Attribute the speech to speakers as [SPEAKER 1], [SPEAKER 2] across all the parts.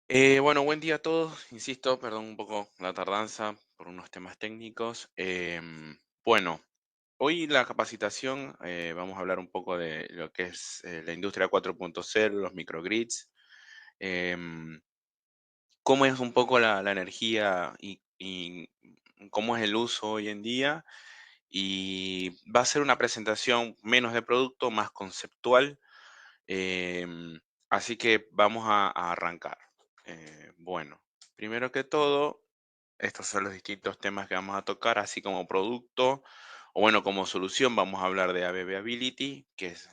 [SPEAKER 1] Bueno, buen día a todos. Insisto, perdón un poco la tardanza por unos temas técnicos. Bueno, hoy la capacitación vamos a hablar un poco de lo que es la industria 4.0, los microgrids, em, cómo es un poco la energía y cómo es el uso hoy en día. Y va a ser una presentación menos de producto, más conceptual. Em, Así que vamos a arrancar. Bueno, primero que todo, estos son los distintos temas que vamos a tocar, así como producto, o bueno, como solución vamos a hablar de Availability, que es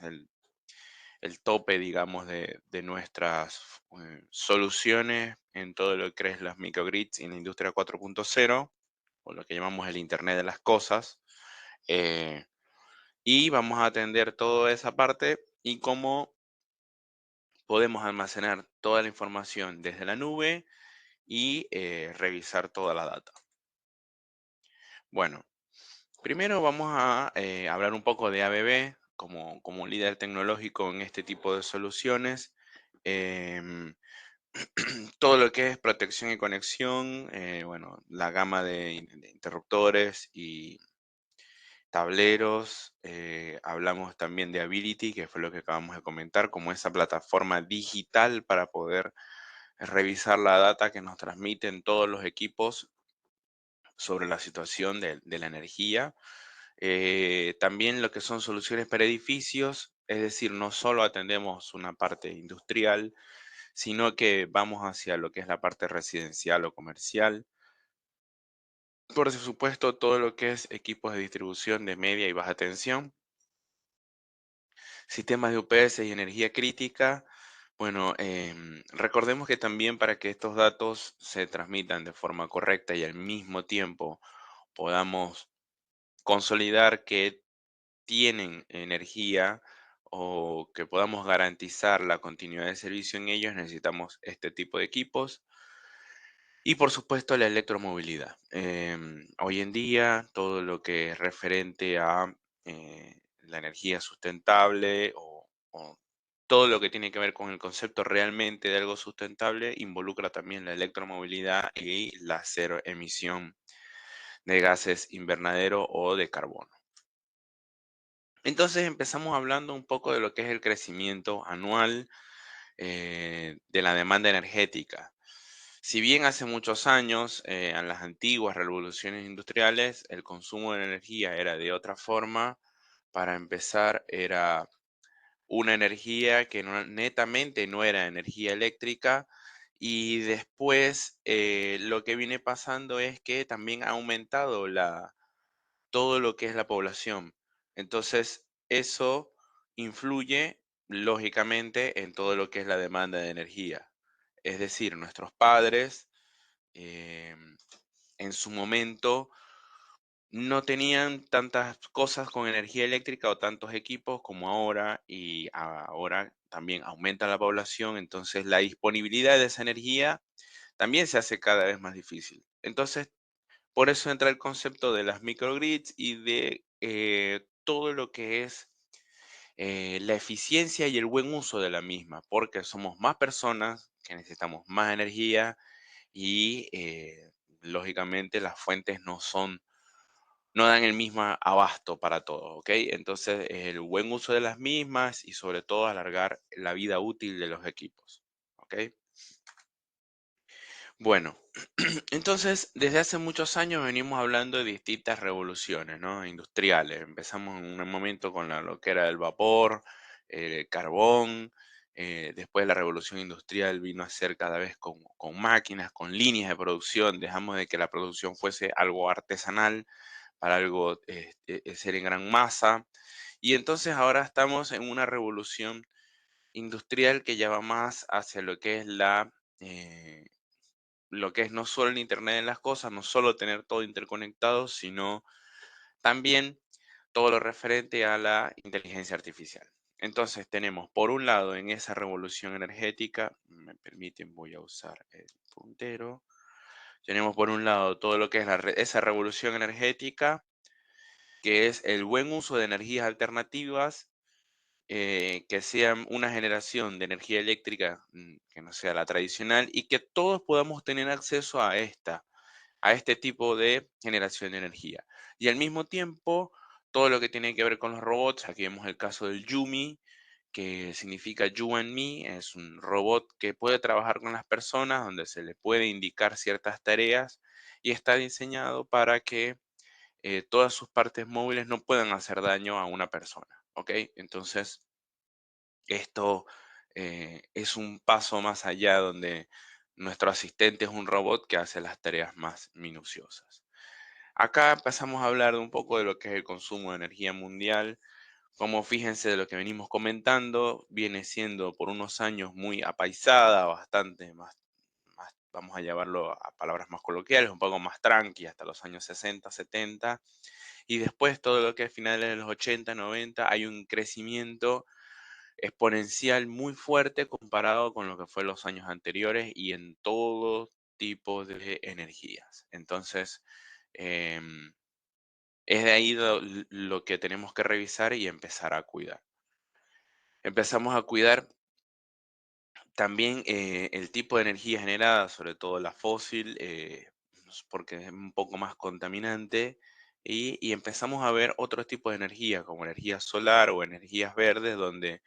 [SPEAKER 1] el tope, digamos, de nuestras soluciones en todo lo que es las microgrids y la industria 4.0, o lo que llamamos el Internet de las Cosas. eh, y vamos a atender toda esa parte y cómo podemos almacenar toda la información desde la nube y revisar toda la data. Bueno, primero vamos a hablar un poco de ABB como líder tecnológico en este tipo de soluciones. Em, Todo lo que es protección y conexión, bueno, la gama de interruptores y tableros. Hablamos también de Ability, que fue lo que acabamos de comentar, como esa plataforma digital para poder revisar la data que nos transmiten todos los equipos sobre la situación de la energía. También lo que son soluciones para edificios, es decir, no solo atendemos una parte industrial, sino que vamos hacia lo que es la parte residencial o comercial. Por supuesto, todo lo que es equipos de distribución de media y baja tensión, sistemas de UPS y energía crítica. Bueno, recordemos que también para que estos datos se transmitan de forma correcta y al mismo tiempo podamos consolidar que tienen energía o que podamos garantizar la continuidad de servicio en ellos, necesitamos este tipo de equipos. Y por supuesto la electromovilidad. Hoy en día todo lo que es referente a la energía sustentable o todo lo que tiene que ver con el concepto realmente de algo sustentable involucra también la electromovilidad y la cero emisión de gases invernadero o de carbono. Entonces empezamos hablando un poco de lo que es el crecimiento anual de la demanda energética. Si bien hace muchos años, en las antiguas revoluciones industriales, el consumo de energía era de otra forma, para empezar, era una energía que netamente no era energía eléctrica. Y después lo que viene pasando es que también ha aumentado todo lo que es la población. Entonces, eso influye lógicamente en todo lo que es la demanda de energía. Es decir, nuestros padres em, en su momento no tenían tantas cosas con energía eléctrica o tantos equipos como ahora, y ahora también aumenta la población, entonces la disponibilidad de esa energía también se hace cada vez más difícil. Entonces, por eso entra el concepto de las microgrids y de todo lo que es la eficiencia y el buen uso de la misma, porque somos más personas que necesitamos más energía y lógicamente las fuentes no dan el mismo abasto para todos, ¿ok? Entonces, el buen uso de las mismas y sobre todo alargar la vida útil de los equipos, ¿ok? Bueno, entonces, desde hace muchos años venimos hablando de distintas revoluciones, ¿no? Industriales. Empezamos en un momento con lo que era el vapor, el carbón. Después la revolución industrial vino a ser cada vez con máquinas, con líneas de producción. Dejamos de que la producción fuese algo artesanal para algo ser en gran masa. Y entonces ahora estamos en una revolución industrial que ya va más hacia lo que es eh, lo que es no solo el Internet de las cosas, no solo tener todo interconectado, sino también todo lo referente a la inteligencia artificial. Entonces tenemos, por un lado, en esa revolución energética, me permiten, voy a usar el puntero, tenemos por un lado todo lo que es esa revolución energética, que es el buen uso de energías alternativas que sea una generación de energía eléctrica que no sea la tradicional y que todos podamos tener acceso a este tipo de generación de energía. Y al mismo tiempo, todo lo que tiene que ver con los robots, aquí vemos el caso del Yumi, que significa You and Me, es un robot que puede trabajar con las personas, donde se le puede indicar ciertas tareas y está diseñado para que todas sus partes móviles no puedan hacer daño a una persona, ¿ok? Entonces, esto es un paso más allá donde nuestro asistente es un robot que hace las tareas más minuciosas. Acá empezamos a hablar de un poco de lo que es el consumo de energía mundial. Como fíjense de lo que venimos comentando, viene siendo por unos años muy apaisada, bastante vamos a llevarlo a palabras más coloquiales, un poco más tranqui, hasta los años 60, 70. Y después todo lo que es finales de los 80, 90, hay un crecimiento exponencial muy fuerte comparado con lo que fue los años anteriores y en todo tipo de energías. Entonces, em, es de ahí lo que tenemos que revisar y empezar a cuidar. Empezamos a cuidar también el tipo de energía generada, sobre todo la fósil, porque es un poco más contaminante, y empezamos a ver otros tipos de energía, como energía solar o energías verdes, donde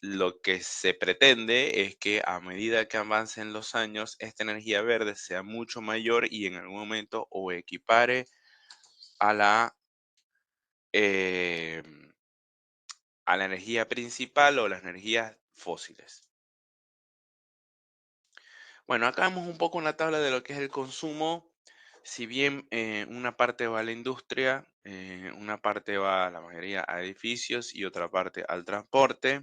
[SPEAKER 1] lo que se pretende es que a medida que avancen los años, esta energía verde sea mucho mayor y en algún momento o equipare a em, a la energía principal o las energías fósiles. Bueno, acá vemos un poco una tabla de lo que es el consumo. Si bien una parte va a la industria, una parte va, la mayoría, a edificios y otra parte al transporte.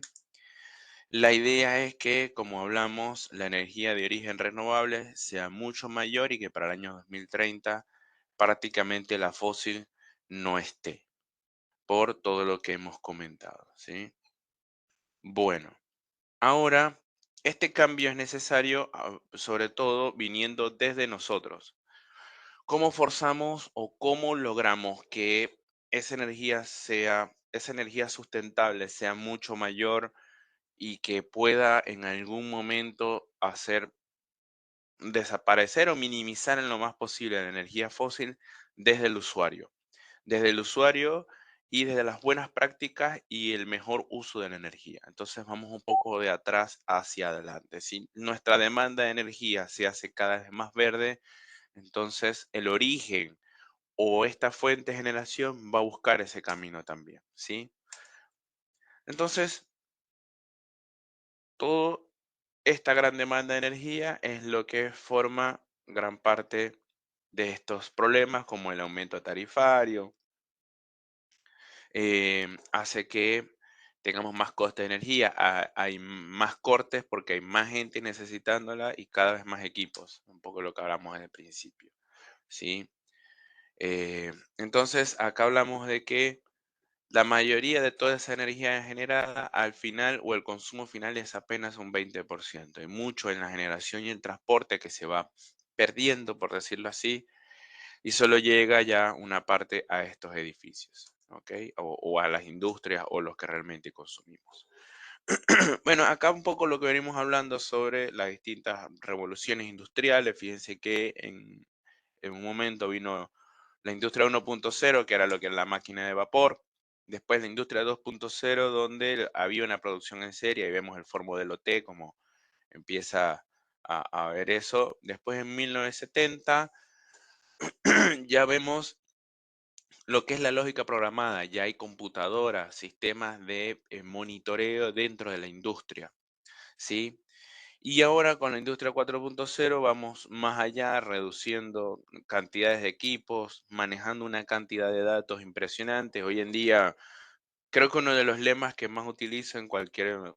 [SPEAKER 1] La idea es que, como hablamos, la energía de origen renovable sea mucho mayor y que para el año 2030 prácticamente la fósil no esté, por todo lo que hemos comentado, ¿sí? Bueno, ahora, este cambio es necesario, sobre todo viniendo desde nosotros. ¿Cómo forzamos o cómo logramos que esa energía sustentable sea mucho mayor y que pueda en algún momento hacer desaparecer o minimizar en lo más posible la energía fósil desde el usuario? Desde el usuario y desde las buenas prácticas y el mejor uso de la energía. Entonces vamos un poco de atrás hacia adelante. Si nuestra demanda de energía se hace cada vez más verde, entonces el origen o esta fuente de generación va a buscar ese camino también, ¿sí? Entonces, toda esta gran demanda de energía es lo que forma gran parte de estos problemas, como el aumento tarifario, hace que tengamos más coste de energía, hay más cortes porque hay más gente necesitándola y cada vez más equipos, un poco lo que hablamos en el principio, ¿sí? Entonces, acá hablamos de que la mayoría de toda esa energía generada al final o el consumo final es apenas un 20%. Hay mucho en la generación y el transporte que se va perdiendo, por decirlo así, y solo llega ya una parte a estos edificios, ¿ok? O a las industrias o los que realmente consumimos. Bueno, acá un poco lo que venimos hablando sobre las distintas revoluciones industriales. Fíjense que en un momento vino la industria 1.0, que era lo que era la máquina de vapor. Después la industria 2.0, donde había una producción en serie, y vemos el Ford Modelo T, como empieza a ver eso. Después en 1970 ya vemos lo que es la lógica programada, ya hay computadoras, sistemas de monitoreo dentro de la industria, ¿sí? Y ahora con la industria 4.0 vamos más allá, reduciendo cantidades de equipos, manejando una cantidad de datos impresionantes. Hoy en día, creo que uno de los lemas que más utilizo en cualquier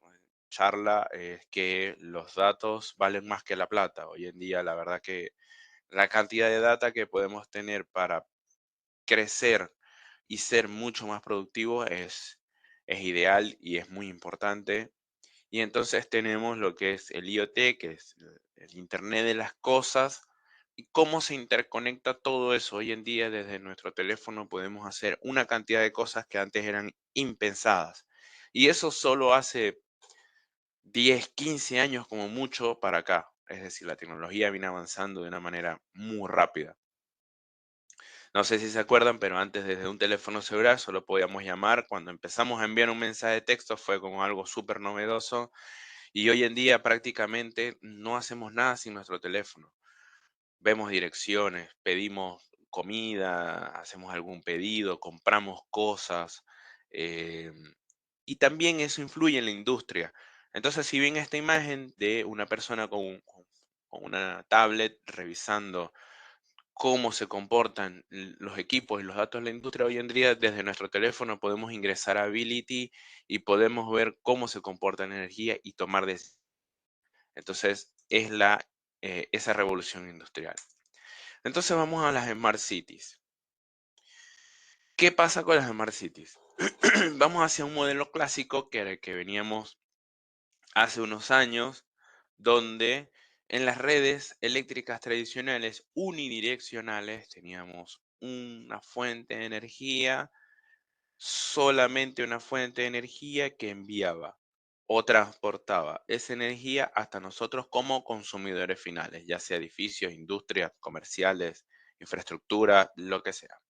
[SPEAKER 1] charla es que los datos valen más que la plata. Hoy en día, la verdad que la cantidad de data que podemos tener para crecer y ser mucho más productivo es ideal y es muy importante. Y entonces tenemos lo que es el IoT, que es el Internet de las cosas, y cómo se interconecta todo eso. Hoy en día desde nuestro teléfono podemos hacer una cantidad de cosas que antes eran impensadas. Y eso solo hace 10, 15 años como mucho para acá. Es decir, la tecnología viene avanzando de una manera muy rápida. No sé si se acuerdan, pero antes desde un teléfono celular solo podíamos llamar. Cuando empezamos a enviar un mensaje de texto fue como algo súper novedoso y hoy en día prácticamente no hacemos nada sin nuestro teléfono. Vemos direcciones, pedimos comida, hacemos algún pedido, compramos cosas, y también eso influye en la industria. Entonces, si bien esta imagen de una persona con una tablet revisando cómo se comportan los equipos y los datos de la industria hoy en día, desde nuestro teléfono podemos ingresar a Ability y podemos ver cómo se comporta la energía y tomar decisiones. Entonces, es esa revolución industrial. Entonces vamos a las Smart Cities. ¿Qué pasa con las Smart Cities? Vamos hacia un modelo clásico que era el que veníamos hace unos años, donde en las redes eléctricas tradicionales unidireccionales teníamos una fuente de energía, solamente una fuente de energía que enviaba o transportaba esa energía hasta nosotros como consumidores finales, ya sea edificios, industrias, comerciales, infraestructura, lo que sea.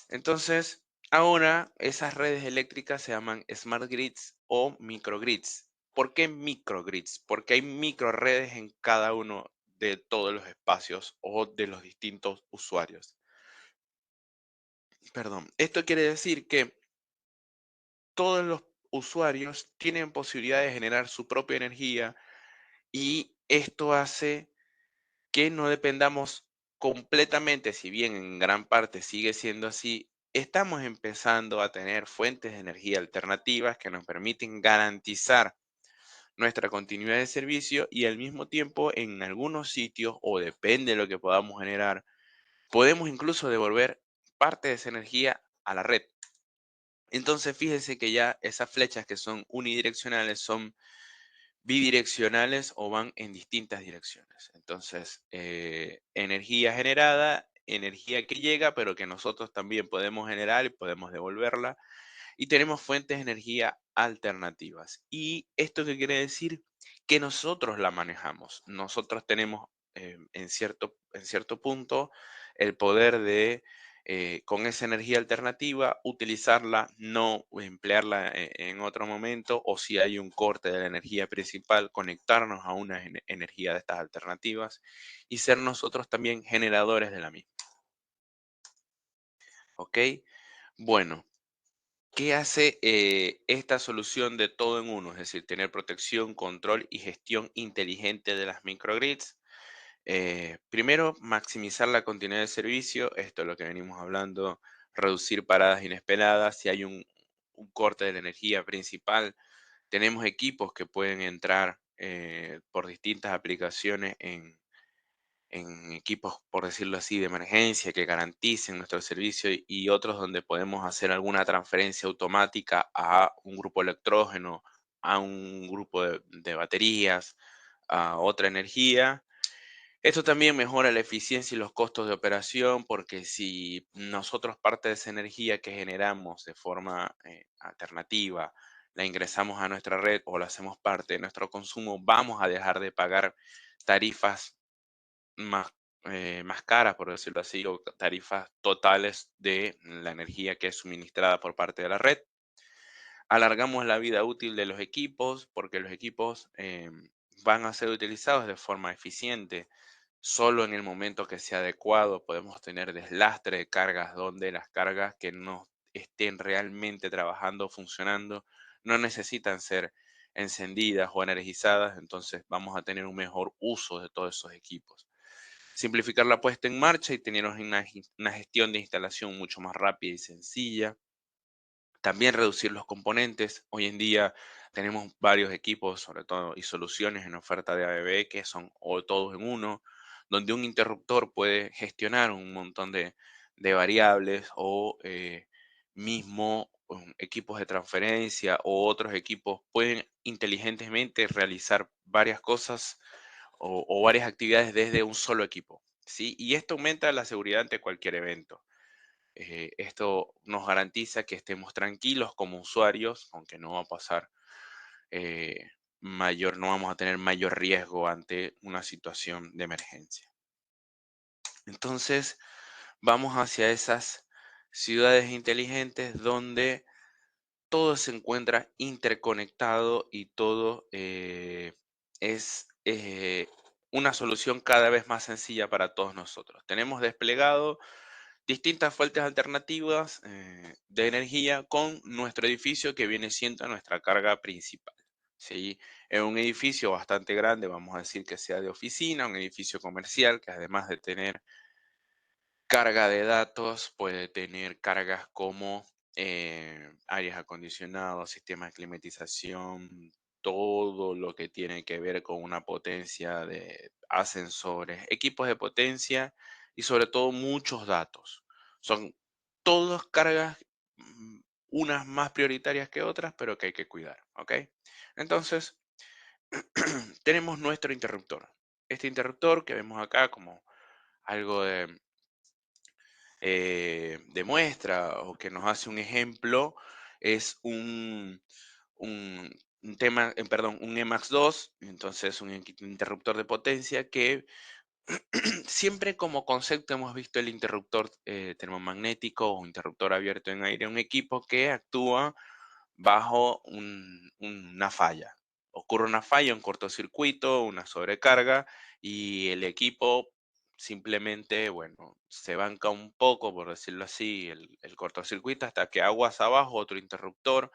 [SPEAKER 1] Entonces, ahora esas redes eléctricas se llaman smart grids o microgrids. ¿Por qué microgrids? Porque hay microredes en cada uno de todos los espacios o de los distintos usuarios. Perdón. Esto quiere decir que todos los usuarios tienen posibilidad de generar su propia energía y esto hace que no dependamos completamente, si bien en gran parte sigue siendo así, estamos empezando a tener fuentes de energía alternativas que nos permiten garantizar nuestra continuidad de servicio y al mismo tiempo en algunos sitios, o depende de lo que podamos generar, podemos incluso devolver parte de esa energía a la red. Entonces, fíjense que ya esas flechas que son unidireccionales son bidireccionales o van en distintas direcciones. Entonces, energía generada, energía que llega, pero que nosotros también podemos generar y podemos devolverla. Y tenemos fuentes de energía alternativas. ¿Y esto qué quiere decir? Que nosotros la manejamos. Nosotros tenemos en cierto punto el poder de, con esa energía alternativa, utilizarla, no emplearla en otro momento, o si hay un corte de la energía principal, conectarnos a una energía de estas alternativas y ser nosotros también generadores de la misma. ¿Ok? Bueno, ¿qué hace esta solución de todo en uno? Es decir, tener protección, control y gestión inteligente de las microgrids. Primero, maximizar la continuidad de servicio. Esto es lo que venimos hablando. Reducir paradas inesperadas. Si hay un corte de la energía principal, tenemos equipos que pueden entrar por distintas aplicaciones en equipos, por decirlo así, de emergencia que garanticen nuestro servicio y otros donde podemos hacer alguna transferencia automática a un grupo electrógeno, a un grupo de baterías, a otra energía. Esto también mejora la eficiencia y los costos de operación porque si nosotros parte de esa energía que generamos de forma alternativa la ingresamos a nuestra red o la hacemos parte de nuestro consumo, vamos a dejar de pagar tarifas más, más caras, por decirlo así, o tarifas totales de la energía que es suministrada por parte de la red. Alargamos la vida útil de los equipos porque los equipos van a ser utilizados de forma eficiente. Solo en el momento que sea adecuado podemos tener deslastre de cargas donde las cargas que no estén realmente trabajando, funcionando, no necesitan ser encendidas o energizadas, entonces vamos a tener un mejor uso de todos esos equipos. Simplificar la puesta en marcha y tener una gestión de instalación mucho más rápida y sencilla. También reducir los componentes. Hoy en día tenemos varios equipos, sobre todo, y soluciones en oferta de ABB que son o todos en uno, donde un interruptor puede gestionar un montón de variables o mismo equipos de transferencia o otros equipos pueden inteligentemente realizar varias cosas o varias actividades desde un solo equipo, ¿sí? Y esto aumenta la seguridad ante cualquier evento. Esto nos garantiza que estemos tranquilos como usuarios, aunque no va a pasar eh, no vamos a tener mayor riesgo ante una situación de emergencia. Entonces, vamos hacia esas ciudades inteligentes donde todo se encuentra interconectado y todo es una solución cada vez más sencilla para todos nosotros. Tenemos desplegado distintas fuentes alternativas de energía con nuestro edificio que viene siendo nuestra carga principal. ¿Sí? En un edificio bastante grande, vamos a decir que sea de oficina, un edificio comercial que además de tener carga de datos, puede tener cargas como aires acondicionados, sistemas de climatización, todo lo que tiene que ver con una potencia de ascensores, equipos de potencia y sobre todo muchos datos. Son todas cargas, unas más prioritarias que otras, pero que hay que cuidar, ¿ok? Entonces, tenemos nuestro interruptor. Este interruptor que vemos acá como algo de muestra o que nos hace un ejemplo es un, un Emax 2, entonces un interruptor de potencia que siempre como concepto hemos visto el interruptor termomagnético o interruptor abierto en aire, un equipo que actúa bajo una falla. Ocurre una falla, un cortocircuito, una sobrecarga y el equipo simplemente, bueno, se banca un poco, por decirlo así, el cortocircuito hasta que aguas abajo otro interruptor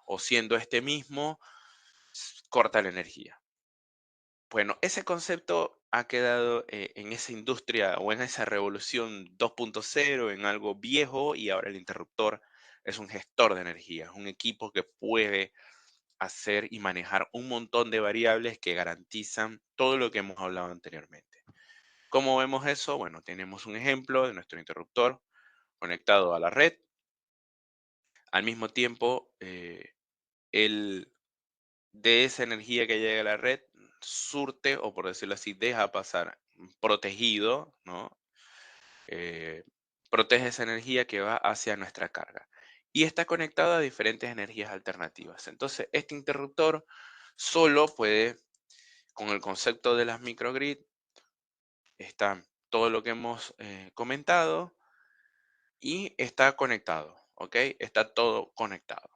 [SPEAKER 1] o siendo este mismo, corta la energía. Bueno, ese concepto ha quedado en esa industria o en esa revolución 2.0, en algo viejo y ahora el interruptor es un gestor de energía, es un equipo que puede hacer y manejar un montón de variables que garantizan todo lo que hemos hablado anteriormente. ¿Cómo vemos eso? Bueno, tenemos un ejemplo de nuestro interruptor conectado a la red. Al mismo tiempo, él de esa energía que llega a la red surte, o por decirlo así, deja pasar protegido, ¿no? Eh, Protege esa energía que va hacia nuestra carga. Y está conectado a diferentes energías alternativas. Entonces, este interruptor solo puede, con el concepto de las microgrid, está todo lo que hemos comentado y está conectado, ¿ok? Está todo conectado.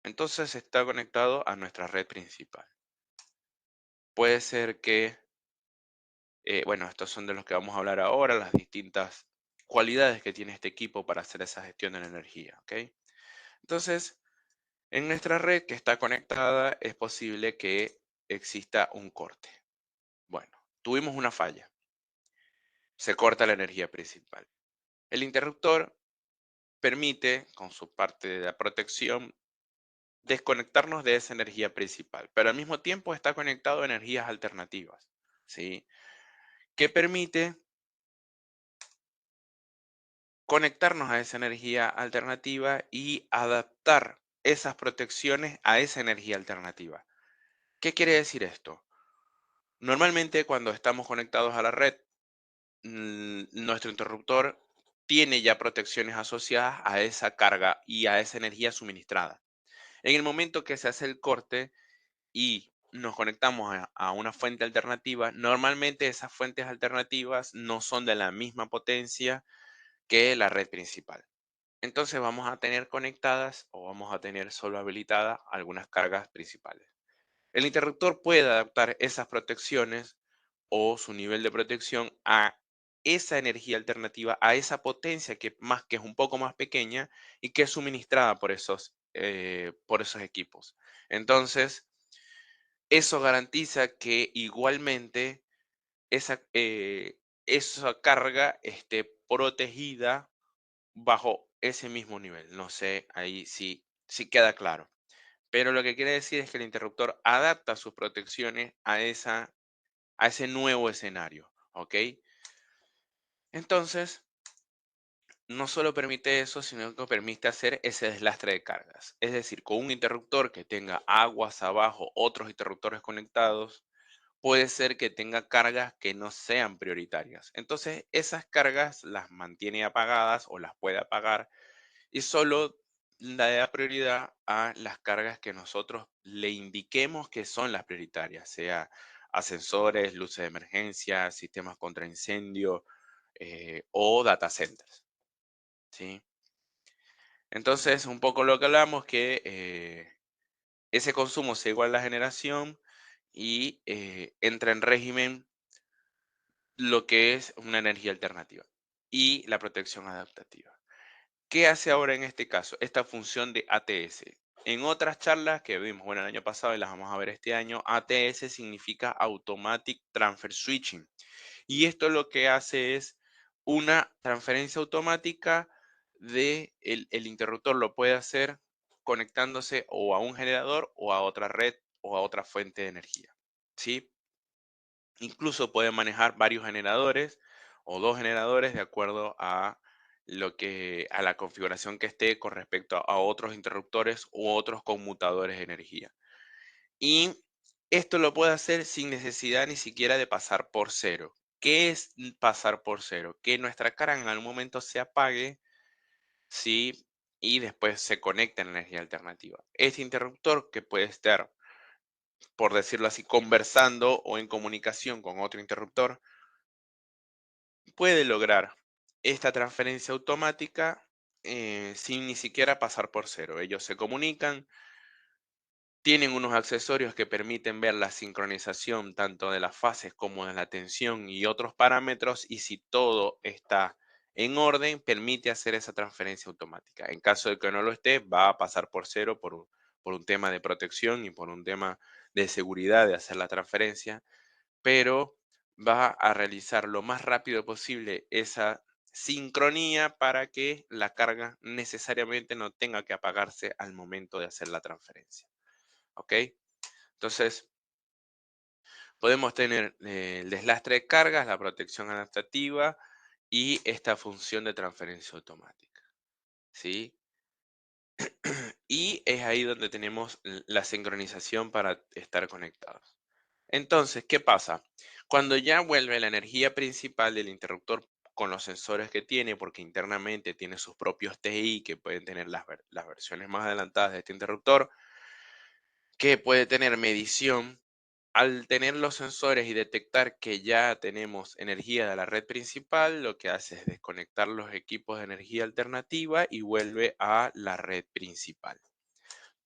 [SPEAKER 1] Entonces está conectado a nuestra red principal. Puede ser que, bueno, estos son de los que vamos a hablar ahora, las distintas cualidades que tiene este equipo para hacer esa gestión de la energía, ¿ok? Entonces, en nuestra red que está conectada es posible que exista un corte. Bueno, tuvimos una falla, se corta la energía principal. El interruptor permite, con su parte de la protección, desconectarnos de esa energía principal, pero al mismo tiempo está conectado a energías alternativas, ¿sí? Que permite conectarnos a esa energía alternativa y adaptar esas protecciones a esa energía alternativa. ¿Qué quiere decir esto? Normalmente cuando estamos conectados a la red, nuestro interruptor tiene ya protecciones asociadas a esa carga y a esa energía suministrada. En el momento que se hace el corte y nos conectamos a una fuente alternativa, normalmente esas fuentes alternativas no son de la misma potencia que la red principal. Entonces vamos a tener conectadas o vamos a tener solo habilitadas algunas cargas principales. El interruptor puede adaptar esas protecciones o su nivel de protección a esa energía alternativa, a esa potencia que es un poco más pequeña y que es suministrada por esos equipos. Entonces, eso garantiza que igualmente esa carga esté protegida bajo ese mismo nivel. No sé, ahí sí queda claro. Pero lo que quiere decir es que el interruptor adapta sus protecciones a ese nuevo escenario, ¿ok? Entonces, no solo permite eso, sino que permite hacer ese deslastre de cargas. Es decir, con un interruptor que tenga aguas abajo, otros interruptores conectados, puede ser que tenga cargas que no sean prioritarias. Entonces, esas cargas las mantiene apagadas o las puede apagar y solo le da prioridad a las cargas que nosotros le indiquemos que son las prioritarias, sea ascensores, luces de emergencia, sistemas contra incendio o data centers, ¿sí? Entonces, un poco lo que hablamos que ese consumo sea igual a la generación y entra en régimen lo que es una energía alternativa y la protección adaptativa. ¿Qué hace ahora en este caso? Esta función de ATS. En otras charlas que vimos, bueno, el año pasado y las vamos a ver este año, ATS significa Automatic Transfer Switching. Y esto lo que hace es una transferencia automática de el interruptor lo puede hacer conectándose o a un generador o a otra red o a otra fuente de energía. ¿Sí? Incluso puede manejar varios generadores o dos generadores de acuerdo a a la configuración que esté con respecto a otros interruptores u otros conmutadores de energía. Y esto lo puede hacer sin necesidad ni siquiera de pasar por cero. ¿Qué es pasar por cero? Que nuestra cara en algún momento se apague, ¿sí? Y después se conecte en energía alternativa. Este interruptor que puede estar, por decirlo así, conversando o en comunicación con otro interruptor, puede lograr esta transferencia automática sin ni siquiera pasar por cero. Ellos se comunican, tienen unos accesorios que permiten ver la sincronización tanto de las fases como de la tensión y otros parámetros, y si todo está en orden, permite hacer esa transferencia automática. En caso de que no lo esté, va a pasar por cero por un tema de protección y por un tema de seguridad de hacer la transferencia, pero va a realizar lo más rápido posible esa sincronía para que la carga necesariamente no tenga que apagarse al momento de hacer la transferencia. ¿Ok? Entonces, podemos tener el deslastre de cargas, la protección adaptativa y esta función de transferencia automática. ¿Sí? Y es ahí donde tenemos la sincronización para estar conectados. Entonces, ¿qué pasa? Cuando ya vuelve la energía principal del interruptor con los sensores que tiene, porque internamente tiene sus propios TI que pueden tener las versiones más adelantadas de este interruptor, que puede tener medición. Al tener los sensores y detectar que ya tenemos energía de la red principal, lo que hace es desconectar los equipos de energía alternativa y vuelve a la red principal.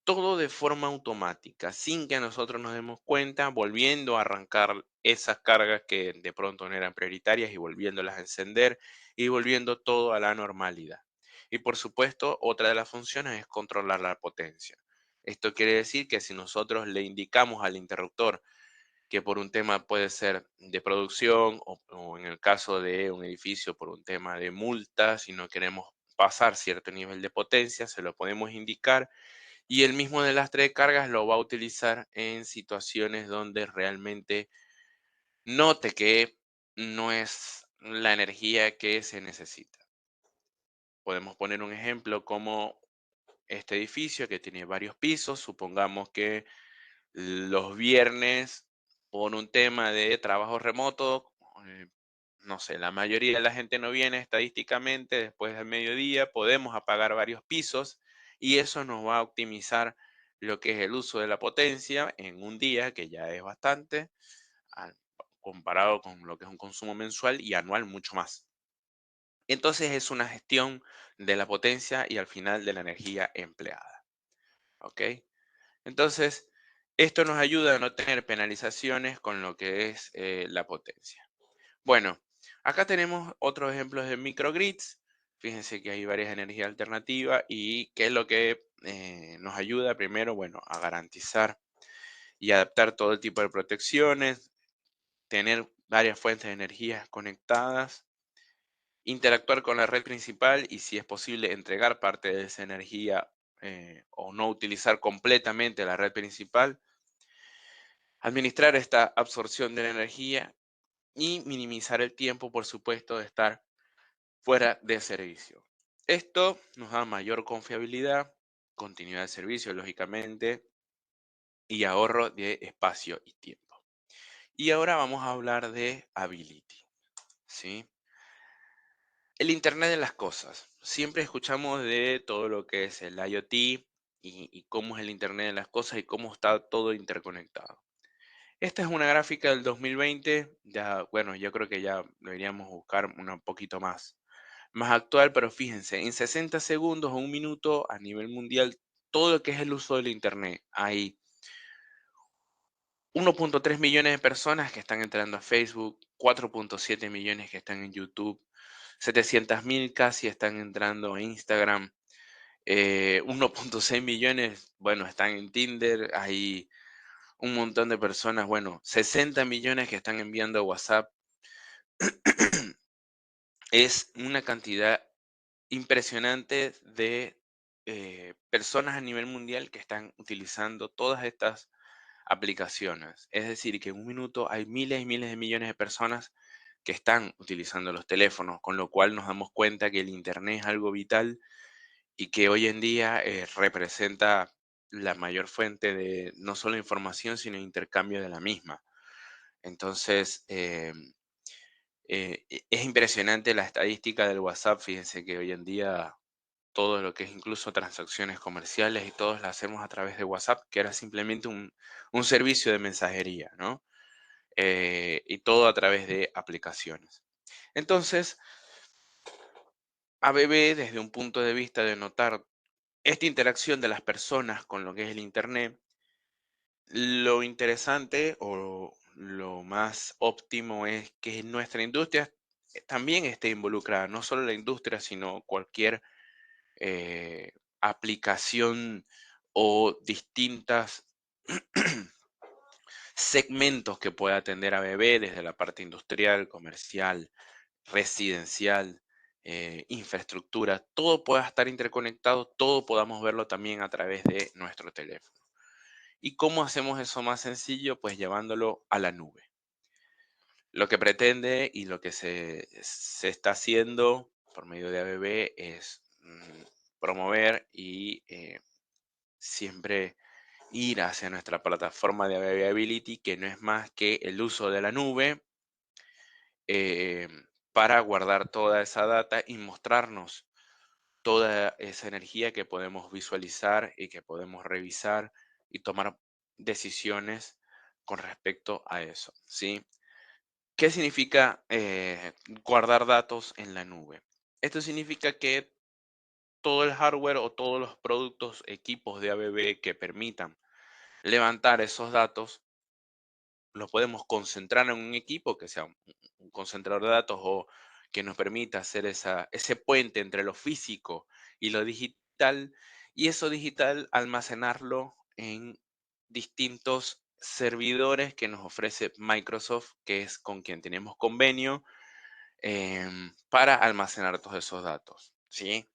[SPEAKER 1] Todo de forma automática, sin que nosotros nos demos cuenta, volviendo a arrancar esas cargas que de pronto no eran prioritarias y volviéndolas a encender y volviendo todo a la normalidad. Y por supuesto, otra de las funciones es controlar la potencia. Esto quiere decir que si nosotros le indicamos al interruptor que por un tema puede ser de producción o en el caso de un edificio por un tema de multa, si no queremos pasar cierto nivel de potencia, se lo podemos indicar y el mismo deslastre de cargas lo va a utilizar en situaciones donde realmente note que no es la energía que se necesita. Podemos poner un ejemplo como este edificio que tiene varios pisos, supongamos que los viernes, por un tema de trabajo remoto, eh, no sé, la mayoría de la gente no viene estadísticamente después del mediodía, podemos apagar varios pisos y eso nos va a optimizar lo que es el uso de la potencia en un día, que ya es bastante, al- comparado con lo que es un consumo mensual y anual mucho más. Entonces es una gestión de la potencia y al final de la energía empleada. ¿Ok? Entonces, esto nos ayuda a no tener penalizaciones con lo que es la potencia. Bueno, acá tenemos otros ejemplos de microgrids. Fíjense que hay varias energías alternativas y qué es lo que nos ayuda primero, bueno, a garantizar y adaptar todo el tipo de protecciones, tener varias fuentes de energía conectadas, interactuar con la red principal y si es posible entregar parte de esa energía o no utilizar completamente la red principal, administrar esta absorción de la energía y minimizar el tiempo, por supuesto, de estar fuera de servicio. Esto nos da mayor confiabilidad, continuidad de servicio, lógicamente, y ahorro de espacio y tiempo. Y ahora vamos a hablar de Ability, ¿sí? El Internet de las cosas. Siempre escuchamos de todo lo que es el IoT y cómo es el Internet de las cosas y cómo está todo interconectado. Esta es una gráfica del 2020, ya, bueno, yo creo que ya deberíamos buscar una poquito más actual, pero fíjense, en 60 segundos o un minuto a nivel mundial, todo lo que es el uso del Internet. Hay 1.3 millones de personas que están entrando a Facebook, 4.7 millones que están en YouTube, 700.000 casi están entrando a Instagram, 1.6 millones, bueno, están en Tinder, hay un montón de personas, bueno, 60 millones que están enviando WhatsApp. Es una cantidad impresionante de personas a nivel mundial que están utilizando todas estas aplicaciones. Es decir, que en un minuto hay miles y miles de millones de personas que están utilizando los teléfonos, con lo cual nos damos cuenta que el Internet es algo vital y que hoy en día representa la mayor fuente de no solo información, sino intercambio de la misma. Entonces, es impresionante la estadística del WhatsApp. Fíjense que hoy en día todo lo que es incluso transacciones comerciales y todos las hacemos a través de WhatsApp, que era simplemente un servicio de mensajería, ¿no? Y todo a través de aplicaciones. Entonces, ABB, desde un punto de vista de notar esta interacción de las personas con lo que es el Internet, lo interesante o lo más óptimo es que nuestra industria también esté involucrada, no solo la industria, sino cualquier aplicación o distintas segmentos que pueda atender ABB desde la parte industrial, comercial, residencial, infraestructura, todo pueda estar interconectado, todo podamos verlo también a través de nuestro teléfono. ¿Y cómo hacemos eso más sencillo? Pues llevándolo a la nube. Lo que pretende y lo que se está haciendo por medio de ABB es promover y siempre ir hacia nuestra plataforma de Availability, que no es más que el uso de la nube eh, para guardar toda esa data y mostrarnos toda esa energía que podemos visualizar y que podemos revisar y tomar decisiones con respecto a eso, ¿sí? ¿Qué significa guardar datos en la nube? Esto significa que todo el hardware o todos los productos, equipos de ABB que permitan levantar esos datos, los podemos concentrar en un equipo que sea un concentrador de datos o que nos permita hacer ese puente entre lo físico y lo digital, y eso digital almacenarlo en distintos servidores que nos ofrece Microsoft, que es con quien tenemos convenio para almacenar todos esos datos, ¿sí?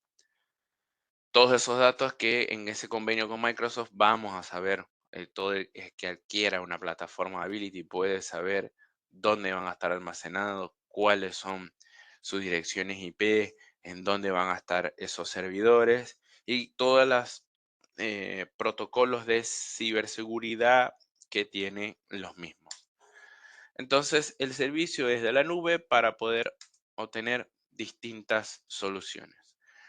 [SPEAKER 1] Todos esos datos que en ese convenio con Microsoft vamos a saber, todo el que adquiera una plataforma de Ability puede saber dónde van a estar almacenados, cuáles son sus direcciones IP, en dónde van a estar esos servidores y todas las protocolos de ciberseguridad que tienen los mismos. Entonces, el servicio es de la nube para poder obtener distintas soluciones.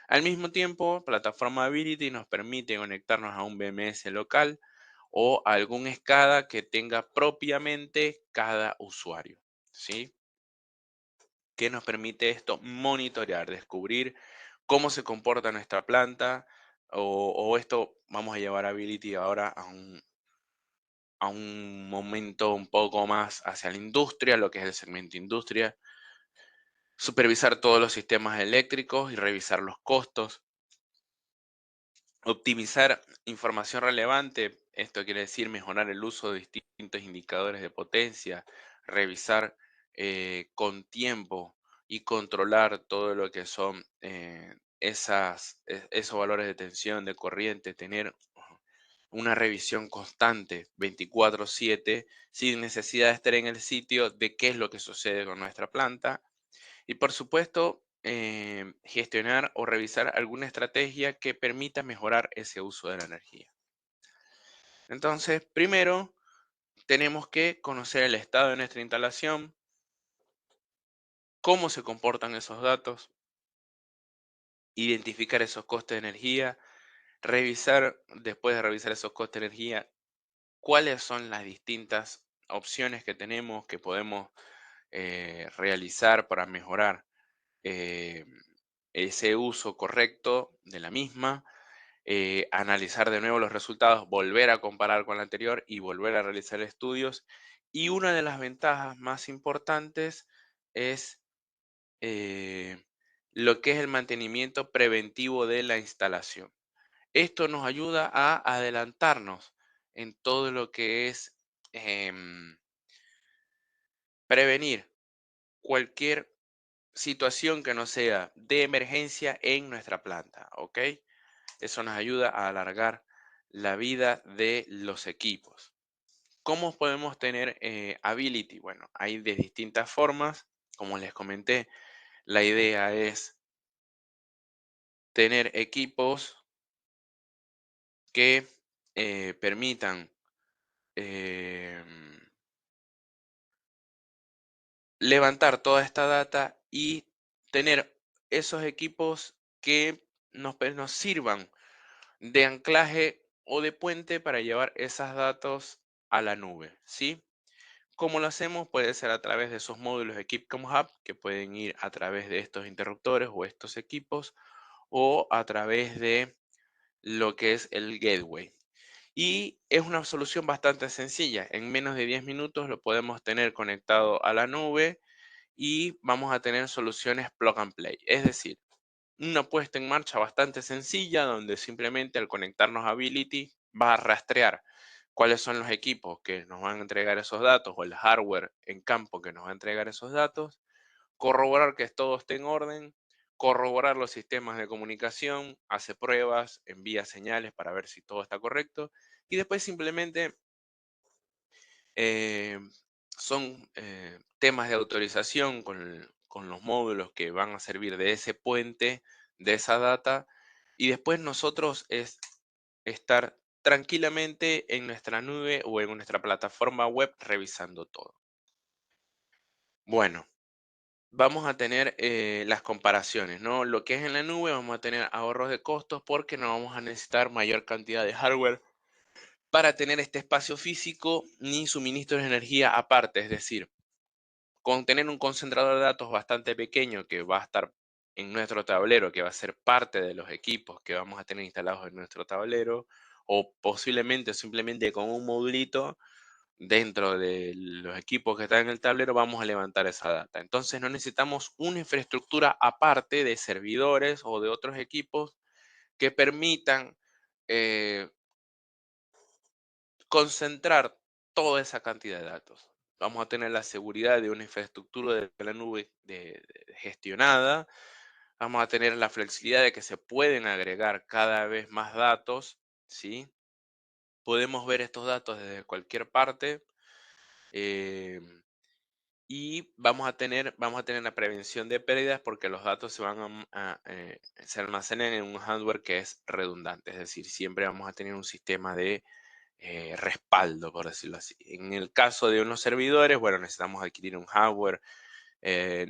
[SPEAKER 1] Al mismo tiempo, plataforma Ability nos permite conectarnos a un BMS local o a algún SCADA que tenga propiamente cada usuario, ¿sí? ¿Qué nos permite esto? Monitorear, descubrir cómo se comporta nuestra planta o esto vamos a llevar Ability ahora a un momento un poco más hacia la industria, lo que es el segmento industria, supervisar todos los sistemas eléctricos y revisar los costos, optimizar información relevante, esto quiere decir mejorar el uso de distintos indicadores de potencia, revisar con tiempo y controlar todo lo que son esos valores de tensión, de corriente, tener una revisión constante 24/7 sin necesidad de estar en el sitio de qué es lo que sucede con nuestra planta. Y por supuesto, gestionar o revisar alguna estrategia que permita mejorar ese uso de la energía. Entonces, primero, tenemos que conocer el estado de nuestra instalación, cómo se comportan esos datos, identificar esos costes de energía, revisar, después de revisar esos costes de energía, cuáles son las distintas opciones que tenemos, que podemos realizar para mejorar eh, ese uso correcto de la misma, analizar de nuevo los resultados, volver a comparar con la anterior y volver a realizar estudios. Y una de las ventajas más importantes es eh, lo que es el mantenimiento preventivo de la instalación. Esto nos ayuda a adelantarnos en todo lo que es prevenir cualquier situación que no sea de emergencia en nuestra planta, ¿ok? Eso nos ayuda a alargar la vida de los equipos. ¿Cómo podemos tener Ability? Bueno, hay de distintas formas. Como les comenté, la idea es tener equipos que permitan em, levantar toda esta data y tener esos equipos que nos sirvan de anclaje o de puente para llevar esos datos a la nube, ¿sí? ¿Cómo lo hacemos? Puede ser a través de esos módulos de Keepcom Hub que pueden ir a través de estos interruptores o estos equipos o a través de lo que es el gateway. Y es una solución bastante sencilla. En menos de 10 minutos lo podemos tener conectado a la nube y vamos a tener soluciones plug and play. Es decir, una puesta en marcha bastante sencilla donde simplemente al conectarnos a Ability va a rastrear cuáles son los equipos que nos van a entregar esos datos o el hardware en campo que nos va a entregar esos datos, corroborar que todo esté en orden, corroborar los sistemas de comunicación, hace pruebas, envía señales para ver si todo está correcto y después simplemente eh, son temas de autorización con los módulos que van a servir de ese puente, de esa data, y después nosotros es estar tranquilamente en nuestra nube o en nuestra plataforma web revisando todo. Bueno, vamos a tener las comparaciones, ¿no? Lo que es en la nube, vamos a tener ahorros de costos porque no vamos a necesitar mayor cantidad de hardware para tener este espacio físico ni suministros de energía aparte, es decir, con tener un concentrador de datos bastante pequeño que va a estar en nuestro tablero, que va a ser parte de los equipos que vamos a tener instalados en nuestro tablero, o posiblemente simplemente con un modulito dentro de los equipos que están en el tablero, vamos a levantar esa data. Entonces no necesitamos una infraestructura aparte de servidores o de otros equipos que permitan eh, concentrar toda esa cantidad de datos. Vamos a tener la seguridad de una infraestructura de la nube gestionada. Vamos a tener la flexibilidad de que se pueden agregar cada vez más datos, ¿sí? Podemos ver estos datos desde cualquier parte. eh, y vamos a tener la prevención de pérdidas porque los datos se almacenan en un hardware que es redundante, es decir, siempre vamos a tener un sistema de respaldo, por decirlo así. En el caso de unos servidores, bueno, necesitamos adquirir un hardware,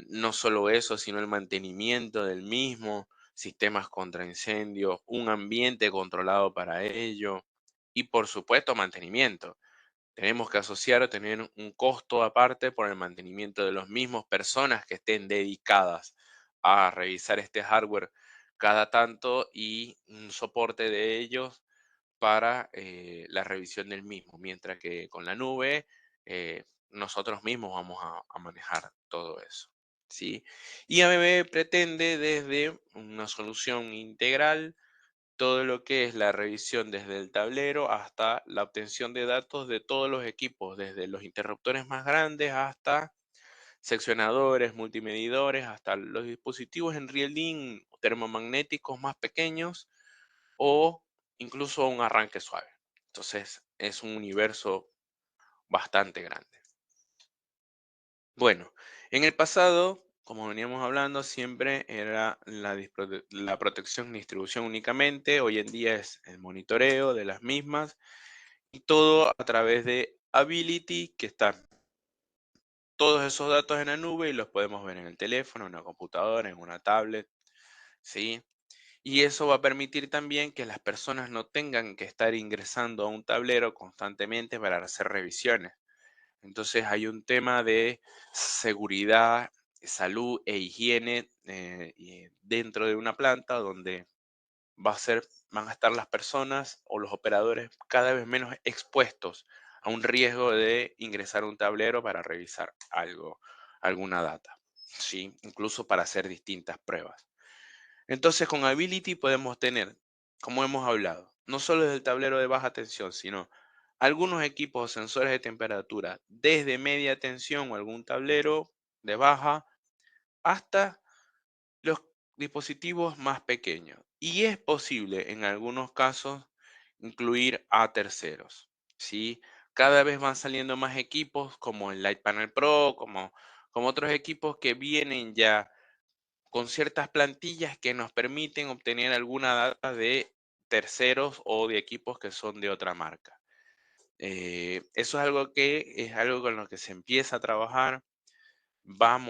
[SPEAKER 1] no solo eso, sino el mantenimiento del mismo, sistemas contra incendios, un ambiente controlado para ello y por supuesto mantenimiento. Tenemos que asociar o tener un costo aparte por el mantenimiento de los mismos personas que estén dedicadas a revisar este hardware cada tanto y un soporte de ellos para la revisión del mismo, mientras que con la nube nosotros mismos vamos a manejar todo eso, ¿sí? Y ABB pretende desde una solución integral todo lo que es la revisión desde el tablero hasta la obtención de datos de todos los equipos, desde los interruptores más grandes hasta seccionadores, multimedidores, hasta los dispositivos en rielding termomagnéticos más pequeños o incluso un arranque suave. Entonces es un universo bastante grande. Bueno, en el pasado, como veníamos hablando, siempre era la protección y distribución únicamente. Hoy en día es el monitoreo de las mismas y todo a través de Ability, que están todos esos datos en la nube y los podemos ver en el teléfono, en una computadora, en una tablet, ¿sí? Y eso va a permitir también que las personas no tengan que estar ingresando a un tablero constantemente para hacer revisiones. Entonces hay un tema de seguridad, salud e higiene dentro de una planta donde van a estar las personas o los operadores cada vez menos expuestos a un riesgo de ingresar a un tablero para revisar algo, alguna data, ¿sí? Incluso para hacer distintas pruebas. Entonces, con Ability podemos tener, como hemos hablado, no solo desde el tablero de baja tensión, sino algunos equipos o sensores de temperatura desde media tensión o algún tablero de baja hasta los dispositivos más pequeños. Y es posible en algunos casos incluir a terceros, ¿sí? Cada vez van saliendo más equipos como el Light Panel Pro, como otros equipos que vienen ya con ciertas plantillas que nos permiten obtener alguna data de terceros o de equipos que son de otra marca. Eso es algo con lo que se empieza a trabajar. Va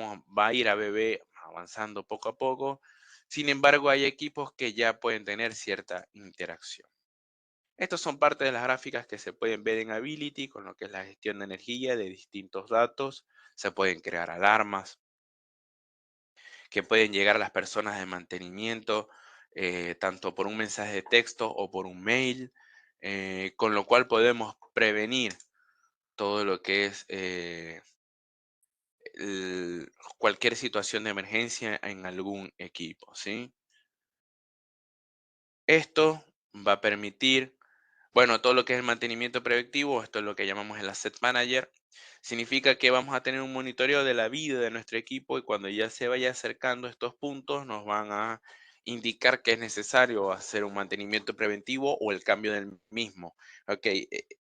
[SPEAKER 1] a ir a bebé avanzando poco a poco. Sin embargo, hay equipos que ya pueden tener cierta interacción. Estos son parte de las gráficas que se pueden ver en Ability, con lo que es la gestión de energía de distintos datos. Se pueden crear alarmas que pueden llegar a las personas de mantenimiento, tanto por un mensaje de texto o por un mail, con lo cual podemos prevenir todo lo que es cualquier situación de emergencia en algún equipo, ¿sí? Esto va a permitir, bueno, todo lo que es el mantenimiento preventivo, esto es lo que llamamos el Asset Manager, significa que vamos a tener un monitoreo de la vida de nuestro equipo y cuando ya se vaya acercando estos puntos nos van a indicar que es necesario hacer un mantenimiento preventivo o el cambio del mismo. Ok,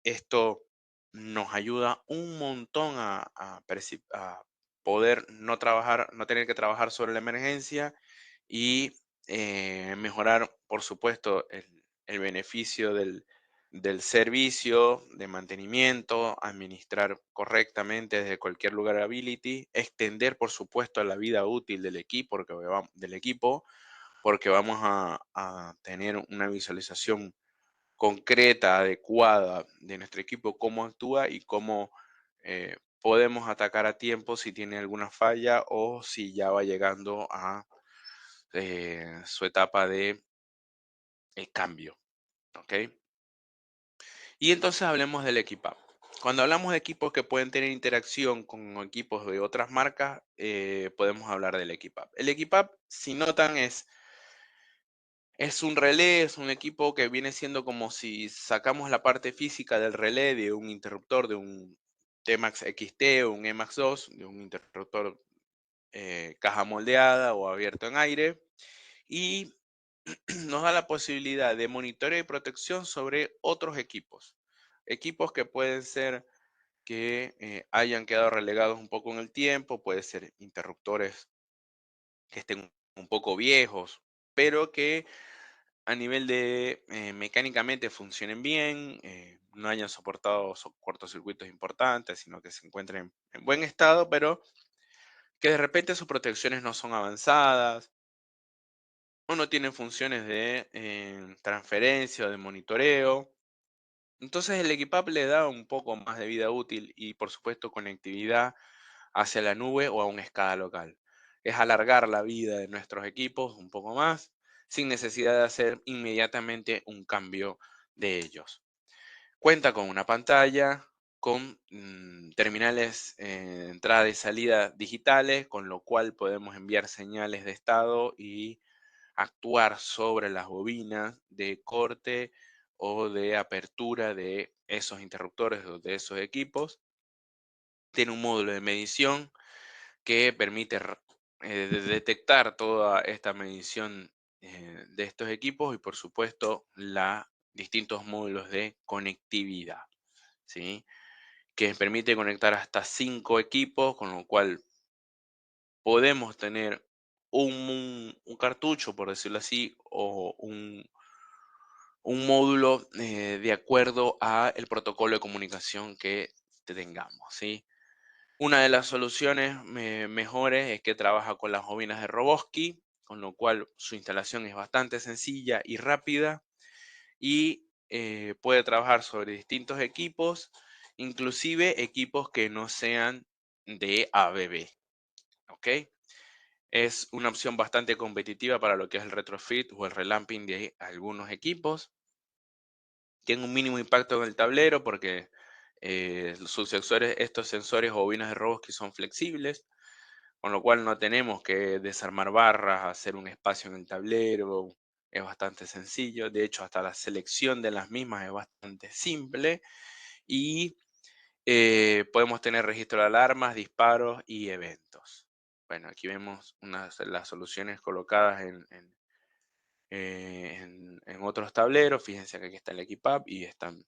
[SPEAKER 1] esto nos ayuda un montón a poder no trabajar, no tener que trabajar sobre la emergencia y mejorar, por supuesto, el beneficio del servicio de mantenimiento, administrar correctamente desde cualquier lugar Ability, extender, por supuesto, la vida útil del equipo, porque vamos a tener una visualización concreta, adecuada de nuestro equipo, cómo actúa y cómo podemos atacar a tiempo si tiene alguna falla o si ya va llegando a su etapa de cambio. ¿Ok? Y entonces hablemos del equipado. Cuando hablamos de equipos que pueden tener interacción con equipos de otras marcas, podemos hablar del equipap. El equipap, si notan, es un relé, es un equipo que viene siendo como si sacamos la parte física del relé de un interruptor, de un T-Max XT o un EMAX 2, de un interruptor caja moldeada o abierto en aire, y nos da la posibilidad de monitoreo y protección sobre otros equipos. Equipos que pueden ser que hayan quedado relegados un poco en el tiempo, puede ser interruptores que estén un poco viejos, pero que a nivel de mecánicamente funcionen bien, no hayan soportado cortocircuitos importantes, sino que se encuentren en buen estado, pero que de repente sus protecciones no son avanzadas o no tienen funciones de transferencia o de monitoreo. Entonces el equipap le da un poco más de vida útil y por supuesto conectividad hacia la nube o a una escala local. Es alargar la vida de nuestros equipos un poco más sin necesidad de hacer inmediatamente un cambio de ellos. Cuenta con una pantalla, con terminales de entrada y salida digitales, con lo cual podemos enviar señales de estado y actuar sobre las bobinas de corte o de apertura de esos interruptores o de esos equipos. Tiene un módulo de medición que permite detectar toda esta medición de estos equipos y por supuesto los distintos módulos de conectividad, ¿sí? Que permite conectar hasta 5 equipos, con lo cual podemos tener un cartucho, por decirlo así, o un módulo de acuerdo a el protocolo de comunicación que tengamos, ¿sí? Una de las soluciones mejores es que trabaja con las bobinas de Roboski, con lo cual su instalación es bastante sencilla y rápida y puede trabajar sobre distintos equipos, inclusive equipos que no sean de ABB, ¿ok? Es una opción bastante competitiva para lo que es el retrofit o el relamping de algunos equipos. Tiene un mínimo impacto en el tablero porque estos sensores o bobinas de Roboski son flexibles, con lo cual no tenemos que desarmar barras, hacer un espacio en el tablero. Es bastante sencillo. De hecho, hasta la selección de las mismas es bastante simple. Y podemos tener registro de alarmas, disparos y eventos. Bueno, aquí vemos unas de las soluciones colocadas en otros tableros. Fíjense que aquí está el Equipap y están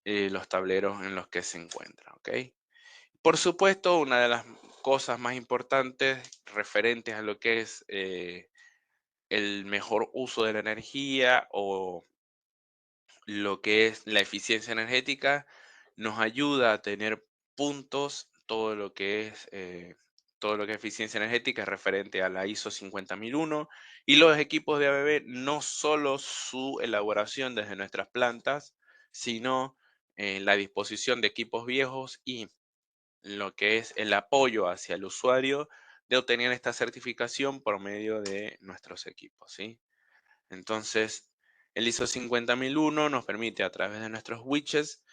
[SPEAKER 1] los tableros en los que se encuentran, ¿ok? Por supuesto, una de las cosas más importantes referentes a lo que es el mejor uso de la energía o lo que es la eficiencia energética, nos ayuda a tener puntos, todo lo que es eficiencia energética es referente a la ISO 50001 y los equipos de ABB, no solo su elaboración desde nuestras plantas, sino la disposición de equipos viejos y lo que es el apoyo hacia el usuario de obtener esta certificación por medio de nuestros equipos, ¿sí? Entonces, el ISO 50001 nos permite a través de nuestros widgets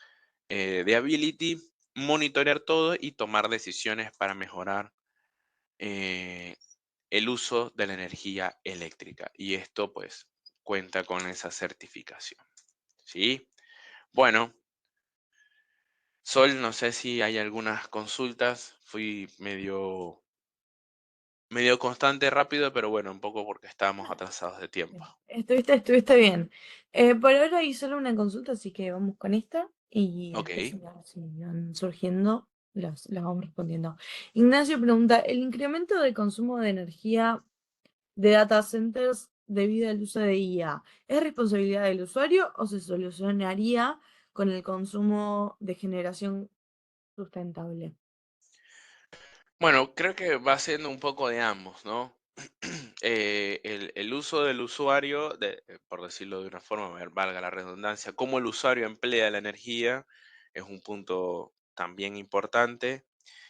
[SPEAKER 1] de Ability monitorear todo y tomar decisiones para mejorar eh, el uso de la energía eléctrica. Y esto pues cuenta con esa certificación, ¿sí? Bueno, Sol, no sé si hay algunas consultas. Fui medio constante, rápido, pero bueno, un poco porque estábamos atrasados de tiempo.
[SPEAKER 2] Estuviste bien. Por ahora hay solo una consulta, así que vamos con esta y
[SPEAKER 1] Ok.
[SPEAKER 2] después si van surgiendo, las vamos respondiendo. Ignacio pregunta, ¿el incremento del consumo de energía de data centers debido al uso de IA es responsabilidad del usuario o se solucionaría con el consumo de generación sustentable?
[SPEAKER 1] Bueno, creo que va siendo un poco de ambos, ¿no? El uso del usuario, por decirlo de una forma, valga la redundancia, cómo el usuario emplea la energía es un punto también importante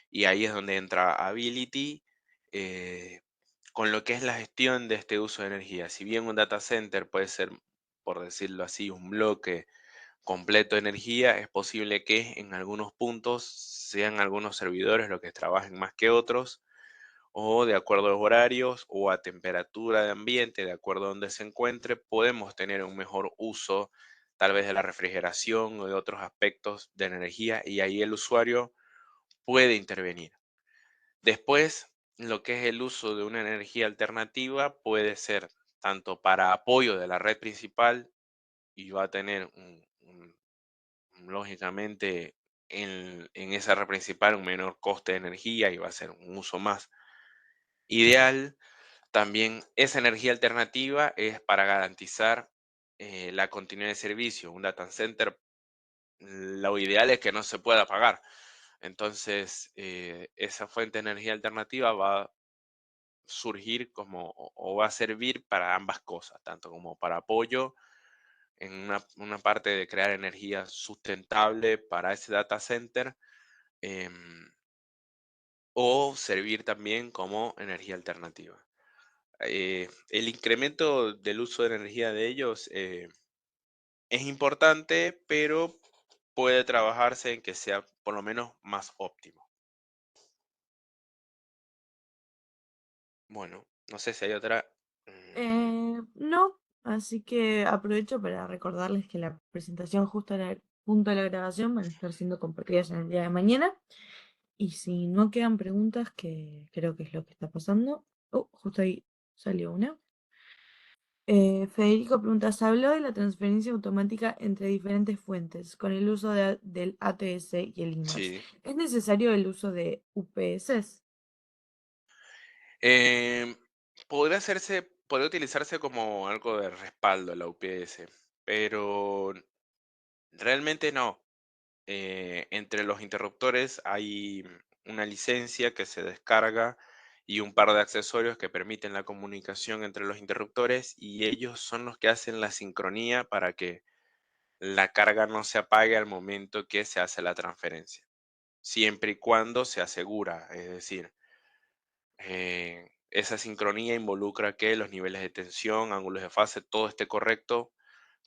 [SPEAKER 1] y ahí es donde entra Ability eh, con lo que es la gestión de este uso de energía. Si bien un data center puede ser, por decirlo así, un bloque completo de energía, es posible que en algunos puntos sean algunos servidores los que trabajen más que otros, o de acuerdo a los horarios o a temperatura de ambiente, de acuerdo a donde se encuentre, podemos tener un mejor uso tal vez de la refrigeración o de otros aspectos de energía y ahí el usuario puede intervenir. Después, lo que es el uso de una energía alternativa puede ser tanto para apoyo de la red principal y va a tener lógicamente en esa red principal un menor coste de energía y va a ser un uso más ideal. También esa energía alternativa es para garantizar la continuidad de servicio. Un data center, lo ideal es que no se pueda apagar. Entonces, esa fuente de energía alternativa va a surgir como o va a servir para ambas cosas, tanto como para apoyo en una parte de crear energía sustentable para ese data center, em, o servir también como energía alternativa. El incremento del uso de energía de ellos es importante, pero puede trabajarse en que sea por lo menos más óptimo. Bueno, no sé si hay otra.
[SPEAKER 2] No, así que aprovecho para recordarles que la presentación junto a la grabación van a estar siendo compartidas en el día de mañana. Y si no quedan preguntas, que creo que es lo que está pasando. Oh, justo ahí salió una. Federico pregunta, ¿se habló de la transferencia automática entre diferentes fuentes con el uso del ATS y el IMAX?
[SPEAKER 1] Sí.
[SPEAKER 2] ¿Es necesario el uso de UPS?
[SPEAKER 1] Em, podría utilizarse como algo de respaldo la UPS, pero realmente no. entre los interruptores hay una licencia que se descarga y un par de accesorios que permiten la comunicación entre los interruptores y ellos son los que hacen la sincronía para que la carga no se apague al momento que se hace la transferencia, siempre y cuando se asegura, es decir, esa sincronía involucra que los niveles de tensión, ángulos de fase, todo esté correcto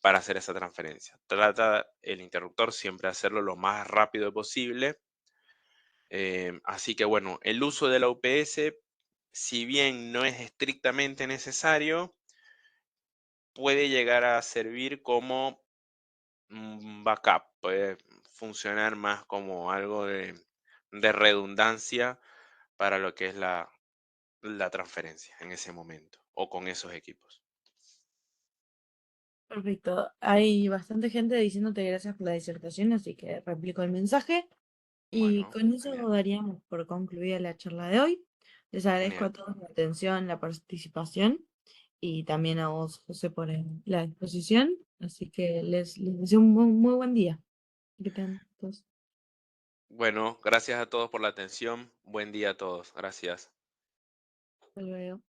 [SPEAKER 1] para hacer esa transferencia. Trata el interruptor siempre de hacerlo lo más rápido posible. Así que bueno, el uso de la UPS, si bien no es estrictamente necesario, puede llegar a servir como un backup, puede funcionar más como algo de redundancia para lo que es la transferencia en ese momento o con esos equipos.
[SPEAKER 2] Perfecto. Hay bastante gente diciéndote gracias por la disertación, así que replico el mensaje. Y
[SPEAKER 1] Bueno,
[SPEAKER 2] con eso
[SPEAKER 1] genial,
[SPEAKER 2] daríamos por concluida la charla de hoy. Les agradezco
[SPEAKER 1] genial.
[SPEAKER 2] a todos la atención, la participación y también a vos, José, por la disposición. Así que les deseo un muy buen día. Que tengan todos.
[SPEAKER 1] Bueno, gracias a todos por la atención. Buen día a todos. Gracias.
[SPEAKER 2] Hasta luego.